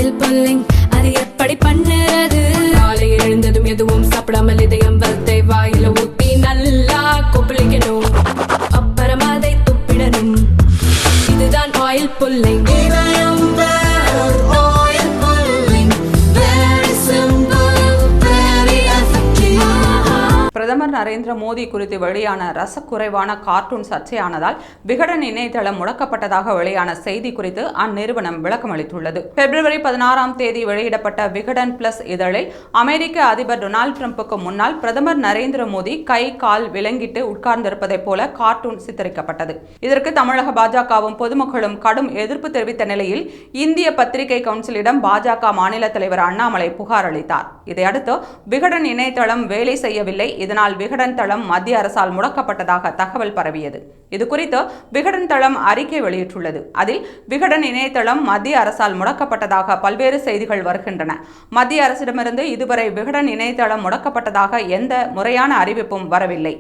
Oil pulling அது எப்படி பண்ணுறது? காலையில் எழுந்ததும் எதுவும் சாப்பிடாமல் இதயம் வளர்த்தை வாயில ஊத்தி நல்லா கொப்பளிக்கணும், அப்புறம் அதை துப்பிடணும். இதுதான் ஆயில் புல்லிங். பிரதமர் நரேந்திர மோடி குறித்து வெளியான ரசக்குறைவான கார்ட்டூன் சர்ச்சையானதால் விகடன் இணையதளம் முடக்கப்பட்டதாக வெளியான செய்தி குறித்து அந்நிறுவனம் விளக்கமளித்துள்ளது. பிப்ரவரி 16ஆம் தேதி வெளியிடப்பட்ட விகடன் பிளஸ் இதழில் அமெரிக்க அதிபர் டொனால்டு டிரம்புக்கு முன்னால் பிரதமர் நரேந்திர மோடி கை கால் விலங்கிட்டு உட்கார்ந்திருப்பதைப் போல கார்ட்டூன் சித்தரிக்கப்பட்டது. இதற்கு தமிழக பாஜகவும் பொதுமக்களும் கடும் எதிர்ப்பு தெரிவித்த நிலையில் இந்திய பத்திரிகை கவுன்சிலிடம் பாஜக மாநில தலைவர் அண்ணாமலை புகார் அளித்தார். இதையடுத்து விகடன் இணையதளம் வேலை செய்யவில்லை, இதனால் விகடன் தளம் மத்திய அரசால் முடக்கப்பட்டதாக தகவல் பரவியது. இதுகுறித்து விகடன் தளம் அறிக்கை வெளியிட்டுள்ளது. அதில் விகடன் இணையதளம் மத்திய அரசால் முடக்கப்பட்டதாக பல்வேறு செய்திகள் வருகின்றன. மத்திய அரசிடமிருந்து இதுவரை விகடன் இணையதளம் முடக்கப்பட்டதாக எந்த முறையான அறிவிப்பும் வரவில்லை.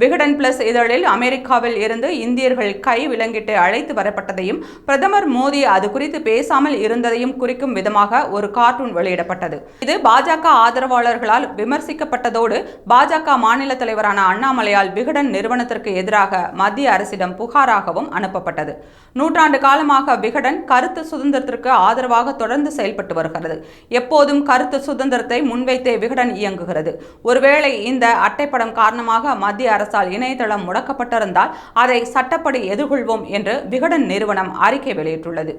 விகடன் பிளஸ் இதழில் அமெரிக்காவில் இருந்து இந்தியர்கள் கை விலங்கிட்டு அழைத்து வரப்பட்டதையும் பிரதமர் மோடி அது குறித்து பேசாமல் இருந்ததையும் குறிக்கும் விதமாக ஒரு கார்ட்டூன் வெளியிடப்பட்டது. இது பாஜக ஆதரவாளர்களால் விமர்சிக்கப்பட்டதோடு பாஜக மாநில தலைவரான அண்ணாமலையால் விகடன் நிறுவனத்திற்கு எதிராக மத்திய அரசிடம் புகாராகவும் அனுப்பப்பட்டது. நூற்றாண்டு காலமாக விகடன் கருத்து சுதந்திரத்திற்கு ஆதரவாக தொடர்ந்து செயல்பட்டு வருகிறது. எப்போதும் கருத்து சுதந்திரத்தை முன்வைத்தே விகடன் இயங்குகிறது. ஒருவேளை இந்த அட்டைப்படம் காரணமாக மத்திய அரசால் இணையதளம் முடக்கப்பட்டிருந்தால் அதை சட்டப்படி எதிர்கொள்வோம் என்று விகடன் நிறுவனம் அறிக்கை வெளியிட்டுள்ளது.